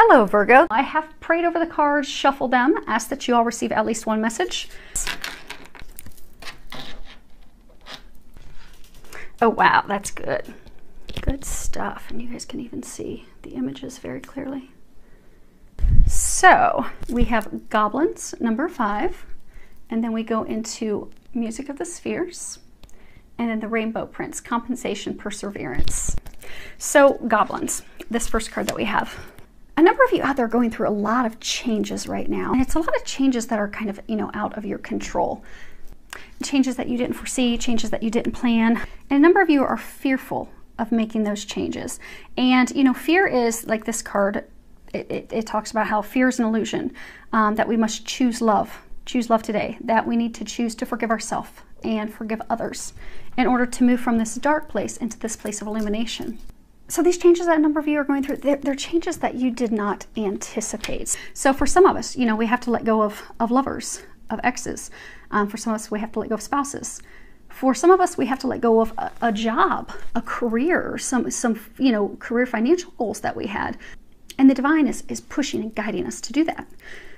Hello, Virgo. I have prayed over the cards, shuffled them, asked that you all receive at least one message. Oh, wow, that's good. Good stuff. And you guys can even see the images very clearly. So we have Goblins, number 5, and then we go into Music of the Spheres, and then the Rainbow Prince, Compensation, Perseverance. So Goblins, this first card that we have. A number of you out there are going through a lot of changes right now, and it's a lot of changes that are kind of, out of your control. Changes that you didn't foresee, changes that you didn't plan, and a number of you are fearful of making those changes. And fear is like this card. It talks about how fear is an illusion, that we must choose love today, that we need to choose to forgive ourselves and forgive others in order to move from this dark place into this place of illumination. So these changes that a number of you are going through, they're changes that you did not anticipate. So for some of us, we have to let go of lovers, of exes. For some of us, we have to let go of spouses. For some of us, we have to let go of a job, a career, some career financial goals that we had. And the divine is pushing and guiding us to do that.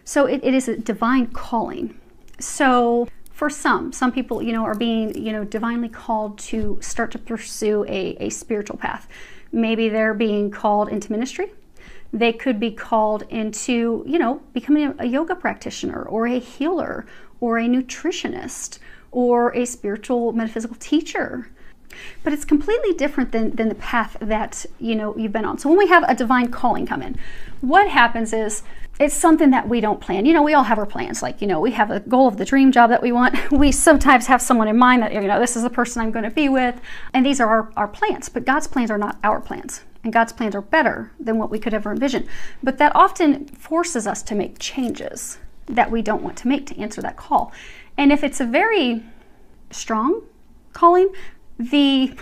So it is a divine calling. So for some people, are being, divinely called to start to pursue a spiritual path. Maybe they're being called into ministry. They could be called into, becoming a yoga practitioner or a healer or a nutritionist or a spiritual metaphysical teacher. But it's completely different than the path that, you've been on. So when we have a divine calling come in, what happens is it's something that we don't plan. We all have our plans. Like, we have a goal of the dream job that we want. We sometimes have someone in mind that, this is the person I'm going to be with. And these are our plans. But God's plans are not our plans. And God's plans are better than what we could ever envision. But that often forces us to make changes that we don't want to make to answer that call. And if it's a very strong calling, the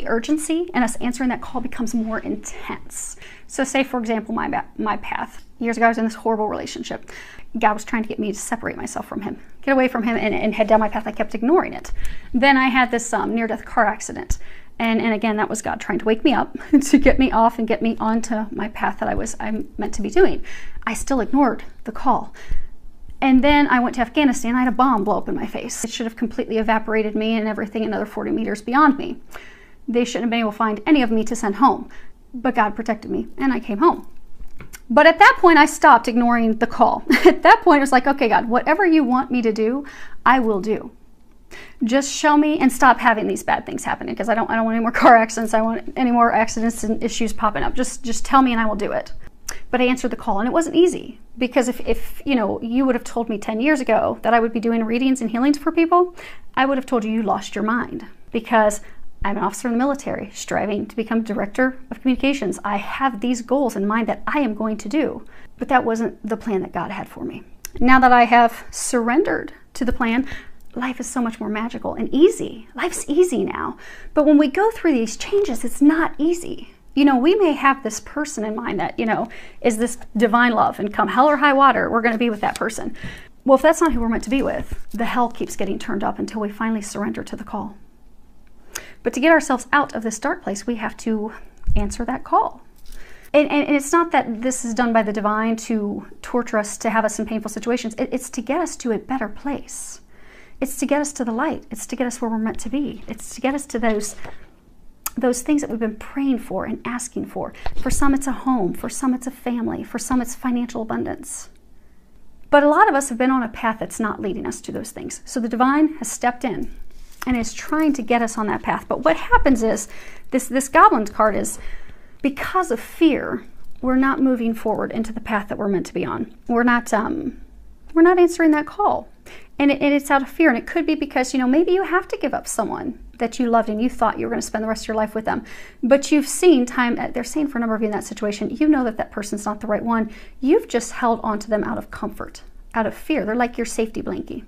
urgency in us answering that call becomes more intense. So say, for example, my path. Years ago, I was in this horrible relationship. God was trying to get me to separate myself from him, get away from him, and head down my path. I kept ignoring it. Then I had this near-death car accident. And again, that was God trying to wake me up, to get me off and get me onto my path that I'm meant to be doing. I still ignored the call. And then I went to Afghanistan. I had a bomb blow up in my face. It should have completely evaporated me and everything another 40 meters beyond me. They shouldn't have been able to find any of me to send home. But God protected me, and I came home. But at that point, I stopped ignoring the call. At that point, it was like, okay, God, whatever you want me to do, I will do. Just show me and stop having these bad things happening, because I don't want any more car accidents. I don't want any more accidents and issues popping up. Just tell me and I will do it. But I answered the call, and it wasn't easy, because if you would have told me 10 years ago that I would be doing readings and healings for people, I would have told you lost your mind, because I'm an officer in the military striving to become director of communications. I have these goals in mind that I am going to do, but that wasn't the plan that God had for me. Now that I have surrendered to the plan, life is so much more magical and easy. Life's easy now. But when we go through these changes, it's not easy. We may have this person in mind that, is this divine love, and come hell or high water, we're going to be with that person. Well, if that's not who we're meant to be with, the hell keeps getting turned up until we finally surrender to the call. But to get ourselves out of this dark place, we have to answer that call. And it's not that this is done by the divine to torture us, to have us in painful situations. It's to get us to a better place. It's to get us to the light. It's to get us where we're meant to be. It's to get us to those things that we've been praying for and asking for. For some, it's a home. For some, it's a family. For some, it's financial abundance. But a lot of us have been on a path that's not leading us to those things. So the divine has stepped in and is trying to get us on that path. But what happens is, this Goblins card is, because of fear, we're not moving forward into the path that we're meant to be on. We're not answering that call. And it's out of fear. And it could be because, maybe you have to give up someone that you loved and you thought you were going to spend the rest of your life with them. But you've seen they're saying for a number of you in that situation, that person's not the right one. You've just held on to them out of comfort, out of fear. They're like your safety blankie.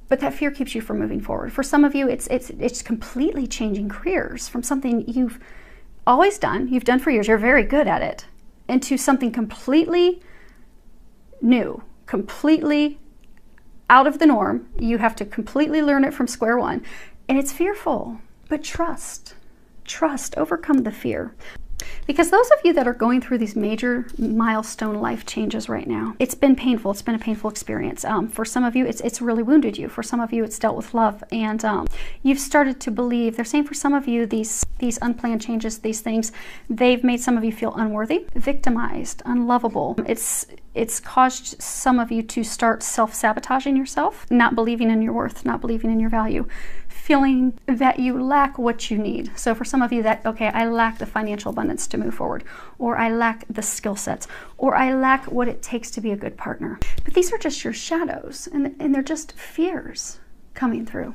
But that fear keeps you from moving forward. For some of you, it's completely changing careers from something you've always done, you've done for years, you're very good at it, into something completely new, completely out of the norm. You have to completely learn it from square one. And it's fearful, but trust, overcome the fear. Because those of you that are going through these major milestone life changes right now, it's been painful. It's been a painful experience. For some of you, it's really wounded you. For some of you, it's dealt with love. And you've started to believe, they're saying for some of you, these unplanned changes, these things, they've made some of you feel unworthy, victimized, unlovable. It's caused some of you to start self-sabotaging yourself, not believing in your worth, not believing in your value, feeling that you lack what you need. So for some of you that, okay, I lack the financial abundance to move forward, or I lack the skill sets, or I lack what it takes to be a good partner. But these are just your shadows, and they're just fears coming through.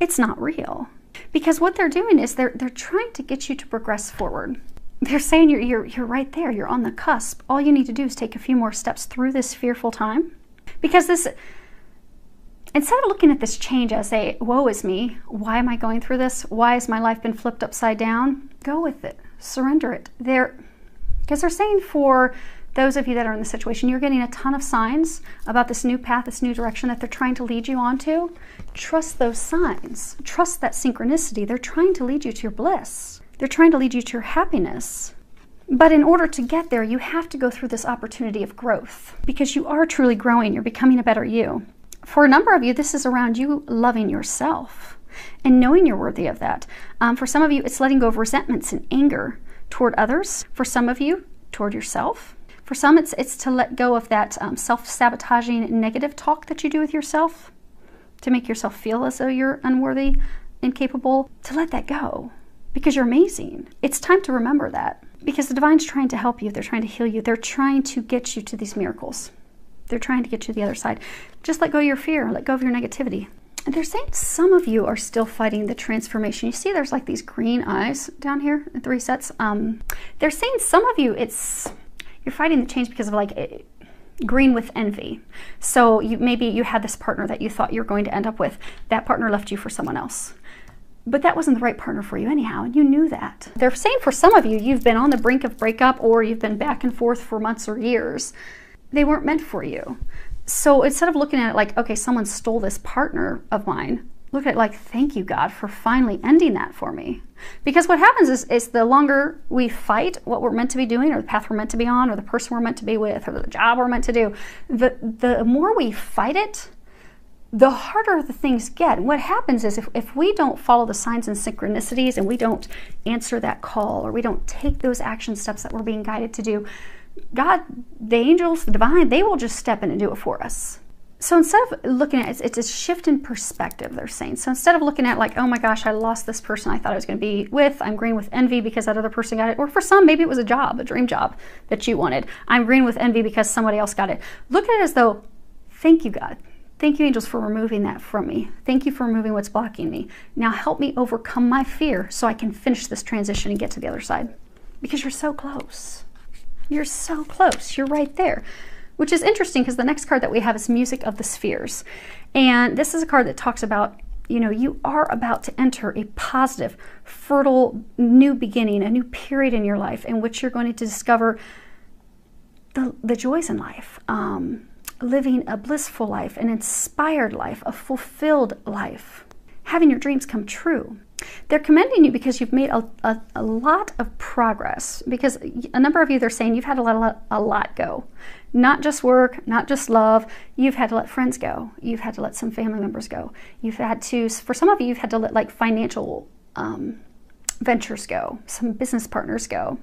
It's not real. Because what they're doing is they're trying to get you to progress forward. They're saying you're right there, you're on the cusp. All you need to do is take a few more steps through this fearful time. Because instead of looking at this change as a, woe is me, why am I going through this? Why has my life been flipped upside down? Go with it, surrender it. Because they're saying for those of you that are in the situation, you're getting a ton of signs about this new path, this new direction that they're trying to lead you onto. Trust those signs. Trust that synchronicity. They're trying to lead you to your bliss. They're trying to lead you to your happiness. But in order to get there, you have to go through this opportunity of growth because you are truly growing. You're becoming a better you. For a number of you, this is around you loving yourself and knowing you're worthy of that. For some of you, it's letting go of resentments and anger toward others. For some of you, toward yourself. For some, it's to let go of that self-sabotaging negative talk that you do with yourself to make yourself feel as though you're unworthy, incapable, to let that go because you're amazing. It's time to remember that because the divine's trying to help you. They're trying to heal you. They're trying to get you to these miracles. They're trying to get you to the other side. Just let go of your fear. Let go of your negativity. And they're saying some of you are still fighting the transformation. You see there's like these green eyes down here in 3 sets. They're saying some of you, you're fighting the change because of like green with envy. So maybe you had this partner that you thought you were going to end up with. That partner left you for someone else. But that wasn't the right partner for you anyhow, and you knew that. They're saying for some of you, you've been on the brink of breakup or you've been back and forth for months or years. They weren't meant for you. So instead of looking at it like, okay, someone stole this partner of mine, look at it like, thank you, God, for finally ending that for me. Because what happens is the longer we fight what we're meant to be doing or the path we're meant to be on or the person we're meant to be with or the job we're meant to do, the more we fight it, the harder the things get. And what happens is if we don't follow the signs and synchronicities and we don't answer that call or we don't take those action steps that we're being guided to do, God, the angels, the divine, they will just step in and do it for us. So instead of looking at it, it's a shift in perspective, they're saying. So instead of looking at like, oh my gosh, I lost this person I thought I was going to be with. I'm green with envy because that other person got it. Or for some, maybe it was a job, a dream job that you wanted. I'm green with envy because somebody else got it. Look at it as though, thank you, God. Thank you, angels, for removing that from me. Thank you for removing what's blocking me. Now help me overcome my fear so I can finish this transition and get to the other side. Because you're so close. You're so close. You're right there. Which is interesting because the next card that we have is Music of the Spheres. And this is a card that talks about, you know, you are about to enter a positive, fertile, new beginning, a new period in your life in which you're going to discover the joys in life. Living a blissful life, an inspired life, a fulfilled life. Having your dreams come true. They're commending you because you've made a lot of progress. Because a number of you, they're saying you've had to let a lot go. Not just work, not just love. You've had to let friends go. You've had to let some family members go. You've had to, for some of you, you've had to let like financial ventures go. Some business partners go.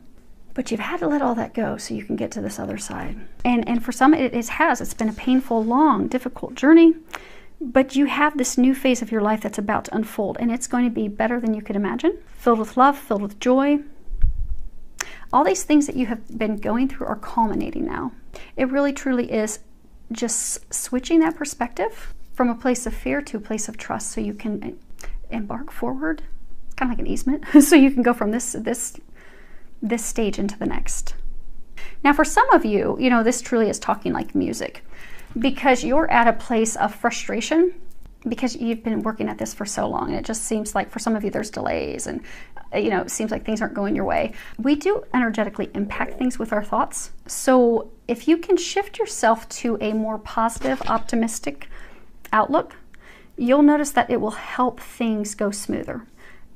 But you've had to let all that go so you can get to this other side. And for some, it's been a painful, long, difficult journey. But you have this new phase of your life that's about to unfold, and it's going to be better than you could imagine, filled with love, filled with joy. All these things that you have been going through are culminating now. It really, truly is just switching that perspective from a place of fear to a place of trust so you can embark forward, kind of like an easement, so you can go from this stage into the next. Now, for some of you, you know, this truly is talking like music. Because you're at a place of frustration because you've been working at this for so long and it just seems like for some of you there's delays and you know it seems like things aren't going your way. We do energetically impact things with our thoughts. So if you can shift yourself to a more positive, optimistic outlook, you'll notice that it will help things go smoother,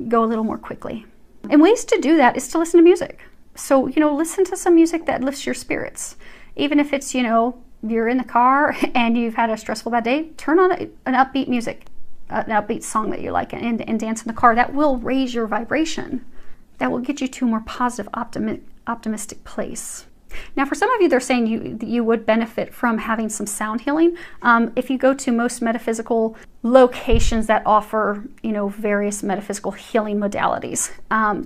go a little more quickly. And ways to do that is to listen to music. So, listen to some music that lifts your spirits. Even if it's, you're in the car and you've had a stressful bad day, turn on an upbeat music, an upbeat song that you like, and dance in the car. That will raise your vibration. That will get you to a more positive, optimistic place. Now, for some of you, they're saying you would benefit from having some sound healing. If you go to most metaphysical locations that offer, various metaphysical healing modalities,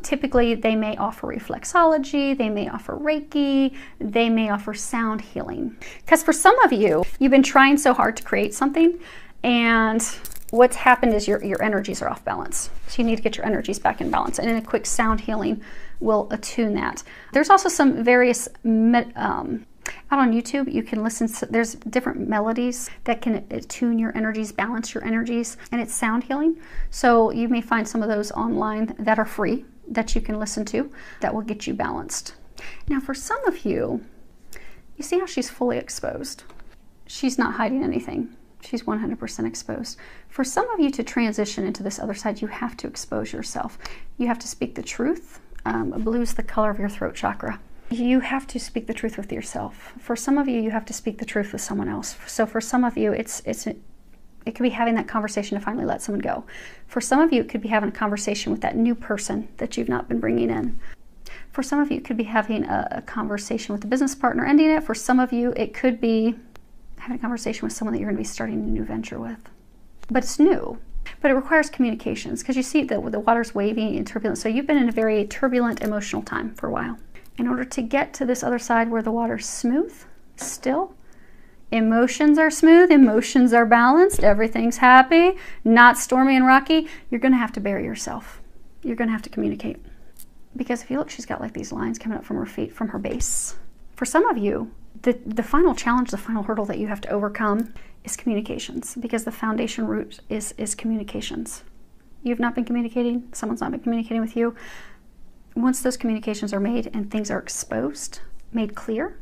typically they may offer reflexology, they may offer Reiki, they may offer sound healing. Because for some of you, you've been trying so hard to create something, and what's happened is your energies are off balance. So you need to get your energies back in balance. And in a quick sound healing will attune that. There's also some various, out on YouTube, you can listen to, there's different melodies that can attune your energies, balance your energies, and it's sound healing. So you may find some of those online that are free that you can listen to that will get you balanced. Now, for some of you, you see how she's fully exposed. She's not hiding anything. She's 100% exposed. For some of you to transition into this other side, you have to expose yourself. You have to speak the truth. Blue's the color of your throat chakra. You have to speak the truth with yourself. For some of you, you have to speak the truth with someone else. So for some of you, it could be having that conversation to finally let someone go. For some of you, it could be having a conversation with that new person that you've not been bringing in. For some of you, it could be having a conversation with a business partner, ending it. For some of you, it could be having a conversation with someone that you're going to be starting a new venture with. But it's new. But it requires communications, because you see that the water's wavy and turbulent. So you've been in a very turbulent emotional time for a while. In order to get to this other side where the water's smooth, still, emotions are smooth, emotions are balanced, everything's happy, not stormy and rocky, you're going to have to bury yourself. You're going to have to communicate. Because if you look, she's got like these lines coming up from her feet, from her base. For some of you, the final challenge, the final hurdle that you have to overcome is communications, because the foundation root is communications. You've not been communicating, someone's not been communicating with you. Once those communications are made and things are exposed, made clear,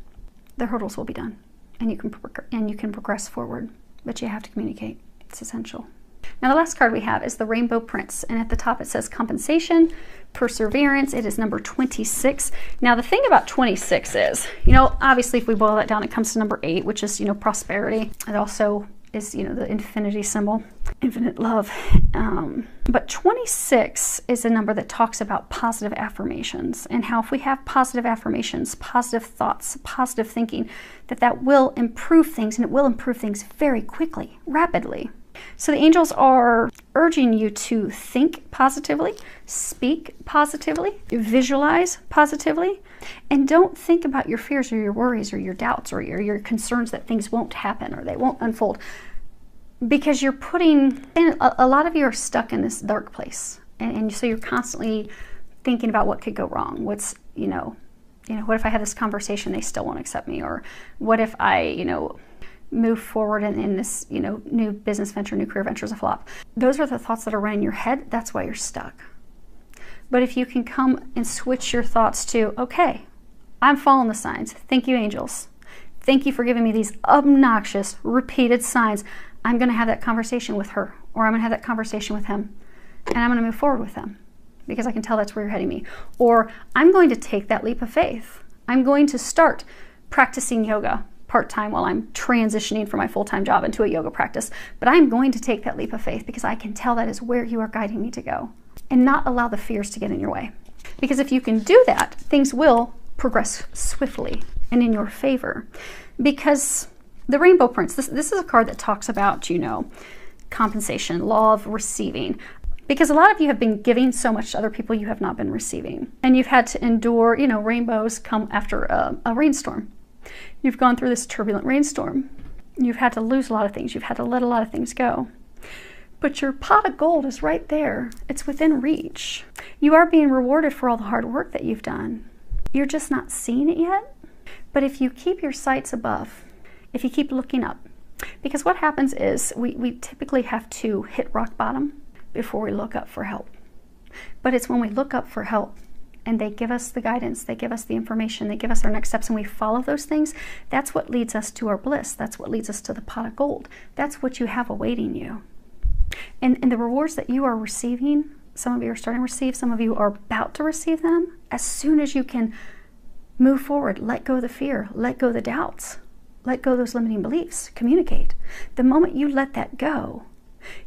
the hurdles will be done, and you can progress forward. But you have to communicate. It's essential. Now, the last card we have is the Rainbow Prince, and at the top it says compensation, perseverance. It is number 26. Now, the thing about 26 is, obviously if we boil that down, it comes to number 8, which is, prosperity. It also is, the infinity symbol, infinite love. But 26 is a number that talks about positive affirmations, and how if we have positive affirmations, positive thoughts, positive thinking, that will improve things, and it will improve things very quickly, rapidly. So the angels are urging you to think positively, speak positively, visualize positively, and don't think about your fears or your worries or your doubts or your concerns that things won't happen or they won't unfold. Because you're a lot of you are stuck in this dark place. And so you're constantly thinking about what could go wrong. What's, what if I have this conversation, they still won't accept me? Or what if I, move forward in this, new business venture, new career venture is a flop. Those are the thoughts that are running in your head. That's why you're stuck. But if you can come and switch your thoughts to, okay, I'm following the signs. Thank you, angels. Thank you for giving me these obnoxious, repeated signs. I'm going to have that conversation with her, or I'm going to have that conversation with him, and I'm going to move forward with them because I can tell that's where you're heading me. Or I'm going to take that leap of faith. I'm going to start practicing yoga part-time while I'm transitioning from my full-time job into a yoga practice. But I'm going to take that leap of faith because I can tell that is where you are guiding me to go, and not allow the fears to get in your way. Because if you can do that, things will progress swiftly and in your favor. Because the Rainbow Prince, this is a card that talks about, compensation, law of receiving. Because a lot of you have been giving so much to other people you have not been receiving. And you've had to endure, rainbows come after a rainstorm. You've gone through this turbulent rainstorm. You've had to lose a lot of things. You've had to let a lot of things go. But your pot of gold is right there. It's within reach. You are being rewarded for all the hard work that you've done. You're just not seeing it yet. But if you keep your sights above, if you keep looking up, because what happens is we typically have to hit rock bottom before we look up for help. But it's when we look up for help and they give us the guidance, they give us the information, they give us our next steps, and we follow those things, that's what leads us to our bliss. That's what leads us to the pot of gold. That's what you have awaiting you. And the rewards that you are receiving, some of you are starting to receive, some of you are about to receive them, as soon as you can Move forward. Let go of the fear. Let go of the doubts. Let go of those limiting beliefs. Communicate. The moment you let that go,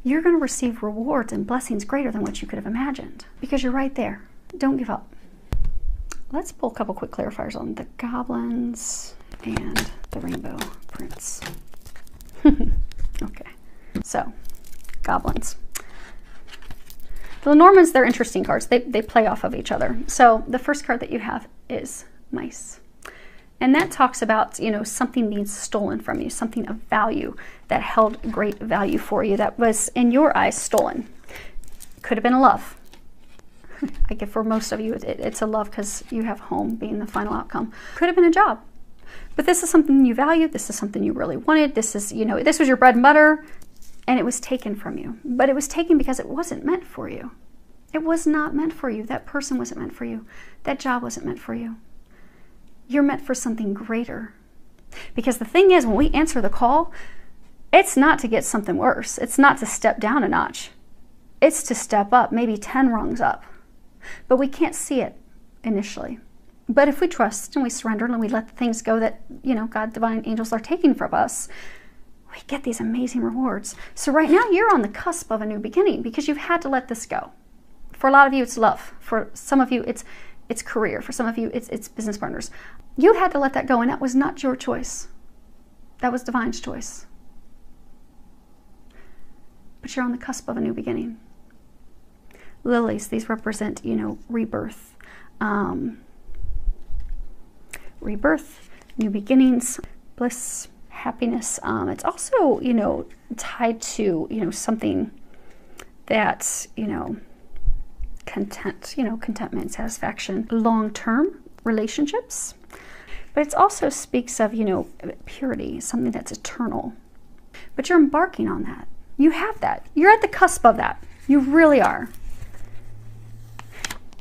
you're going to receive rewards and blessings greater than what you could have imagined, because you're right there. Don't give up. Let's pull a couple quick clarifiers on the goblins and the rainbow prince. Okay, so goblins. The Normans, they're interesting cards. They play off of each other. So the first card that you have is mice. And that talks about, you know, something being stolen from you, something of value that held great value for you that was, in your eyes, stolen. Could have been a love. I get for most of you, it's a love because you have home being the final outcome. Could have been a job. But this is something you valued. This is something you really wanted. This is, you know, this was your bread and butter, and it was taken from you. But it was taken because it wasn't meant for you. It was not meant for you. That person wasn't meant for you. That job wasn't meant for you. You're meant for something greater. Because the thing is, when we answer the call, it's not to get something worse. It's not to step down a notch. It's to step up, maybe 10 rungs up. But we can't see it initially. But if we trust and we surrender and we let the things go that, you know, God, divine angels are taking from us, we get these amazing rewards. So right now you're on the cusp of a new beginning because you've had to let this go. For a lot of you, it's love. For some of you, it's career. For some of you, it's business partners. You had to let that go, and that was not your choice. That was divine's choice. But you're on the cusp of a new beginning. Lilies, these represent, you know, rebirth. Rebirth, new beginnings, bliss, happiness. It's also, you know, tied to, you know, something that's, you know, contentment, satisfaction, long-term relationships. But it also speaks of, you know, purity, something that's eternal. But you're embarking on that. You have that. You're at the cusp of that. You really are.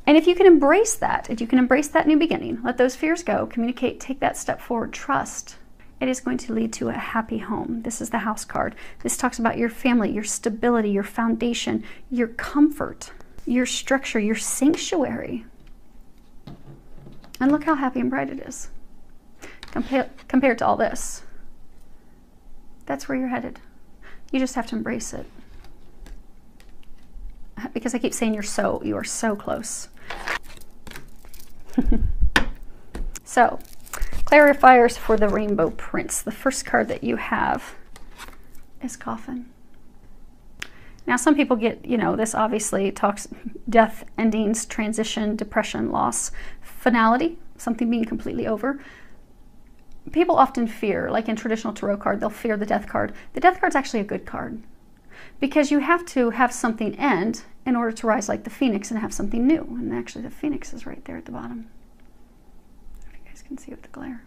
And if you can embrace that, if you can embrace that new beginning, let those fears go, communicate, take that step forward, trust, it is going to lead to a happy home. This is the house card. This talks about your family, your stability, your foundation, your comfort, your structure, your sanctuary. And look how happy and bright it is. Compared to all this. That's where you're headed. You just have to embrace it. Because I keep saying you are so close. So, clarifiers for the Rainbow Prince. The first card that you have is Coffin. Now, some people get, you know, this obviously talks death, endings, transition, depression, loss, finality, something being completely over. People often fear, like in traditional tarot card, they'll fear the death card. The death card's actually a good card because you have to have something end in order to rise like the phoenix and have something new. And actually the phoenix is right there at the bottom. If you guys can see with the glare.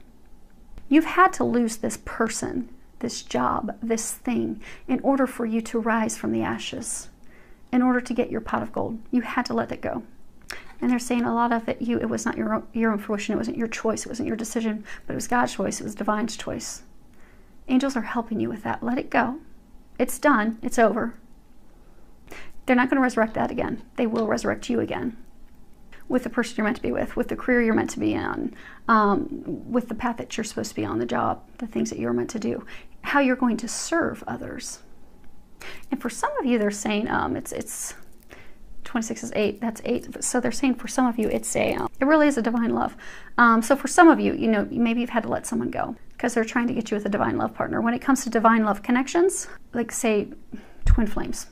You've had to lose this person, this job, this thing, in order for you to rise from the ashes, in order to get your pot of gold. You had to let it go. And they're saying a lot of it, it was not your own fruition, it wasn't your choice, it wasn't your decision, but it was God's choice, it was divine's choice. Angels are helping you with that. Let it go. It's done. It's over. They're not going to resurrect that again. They will resurrect you again with the person you're meant to be with the career you're meant to be in, with the path that you're supposed to be on, the job, the things that you're meant to do, how you're going to serve others. And for some of you, they're saying it's 26 is 8. That's 8. So they're saying for some of you, it's it really is a divine love. So for some of you, you know, maybe you've had to let someone go because they're trying to get you with a divine love partner. When it comes to divine love connections, like say twin flames,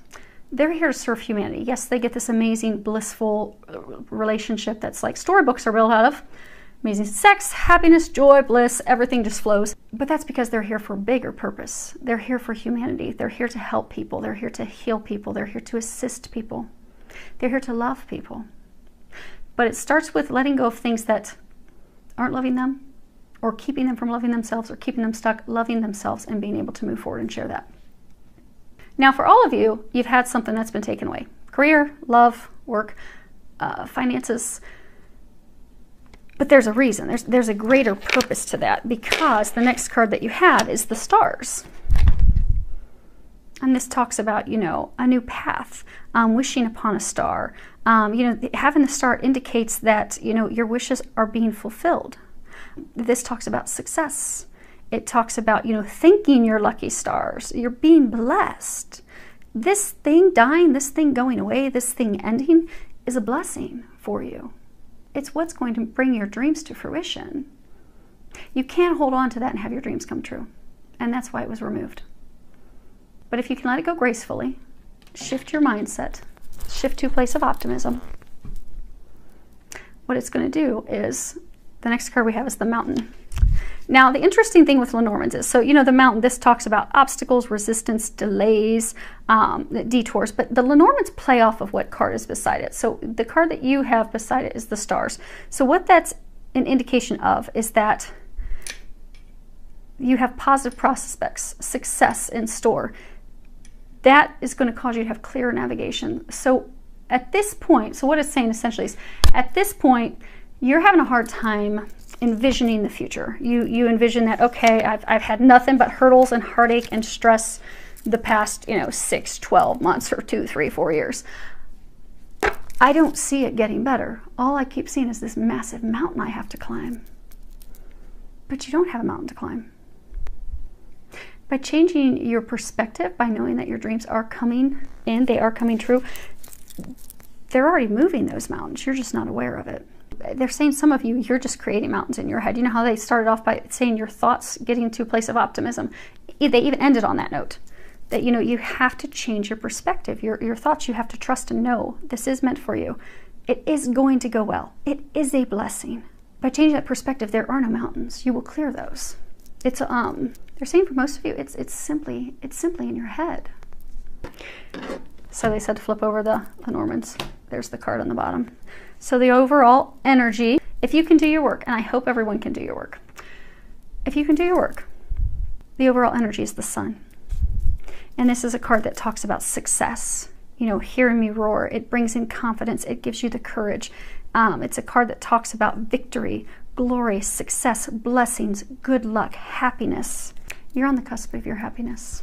they're here to serve humanity. Yes, they get this amazing, blissful relationship that's like storybooks are built out of. Amazing sex, happiness, joy, bliss, everything just flows. But that's because they're here for a bigger purpose. They're here for humanity. They're here to help people. They're here to heal people. They're here to assist people. They're here to love people. But it starts with letting go of things that aren't loving them or keeping them from loving themselves or keeping them stuck loving themselves and being able to move forward and share that. Now, for all of you, you've had something that's been taken away. Career, love, work, finances. But there's a reason. There's a greater purpose to that because the next card that you have is the stars. And this talks about, you know, a new path, wishing upon a star. You know, having the star indicates that, you know, your wishes are being fulfilled. This talks about success. It talks about, thanking your lucky stars. You're being blessed. This thing dying, this thing going away, this thing ending is a blessing for you. It's what's going to bring your dreams to fruition. You can't hold on to that and have your dreams come true. And that's why it was removed. But if you can let it go gracefully, shift your mindset, shift to a place of optimism, what it's going to do is, the next card we have is the Mountain. Now, the interesting thing with Lenormand's is, the Mountain, this talks about obstacles, resistance, delays, detours, but the Lenormand's play off of what card is beside it. So the card that you have beside it is the Stars. So what that's an indication of is that you have positive prospects, success in store. That is going to cause you to have clear navigation. So at this point, so what it's saying essentially is, at this point, you're having a hard time envisioning the future. You envision that, okay, I've had nothing but hurdles and heartache and stress the past, 6, 12 months or 2, 3, 4 years. I don't see it getting better. All I keep seeing is this massive mountain I have to climb. But you don't have a mountain to climb. By changing your perspective, by knowing that your dreams are coming in, they are coming true, they're already moving those mountains. You're just not aware of it. They're saying some of you, you're just creating mountains in your head. You know how they started off by saying your thoughts getting to a place of optimism? They even ended on that note. That, you have to change your perspective. Your thoughts, you have to trust and know this is meant for you. It is going to go well. It is a blessing. By changing that perspective, there are no mountains. You will clear those. It's they're saying for most of you, it's simply in your head. So they said to flip over the Lenormand's. There's the card on the bottom. So the overall energy, if you can do your work, and I hope everyone can do your work. If you can do your work, the overall energy is the Sun. And this is a card that talks about success. Hearing me roar, it brings in confidence. It gives you the courage. It's a card that talks about victory, glory, success, blessings, good luck, happiness. You're on the cusp of your happiness.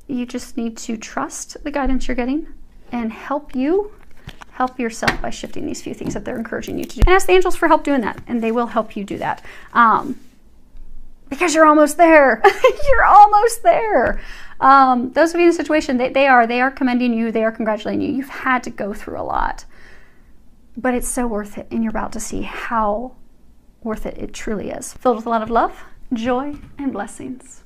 You just need to trust the guidance you're getting and help yourself by shifting these few things that they're encouraging you to do. And ask the angels for help doing that, and they will help you do that. Because you're almost there. You're almost there. Those of you in a situation, they are commending you, they are congratulating you. You've had to go through a lot. But it's so worth it, and you're about to see how worth it truly is. Filled with a lot of love, joy, and blessings.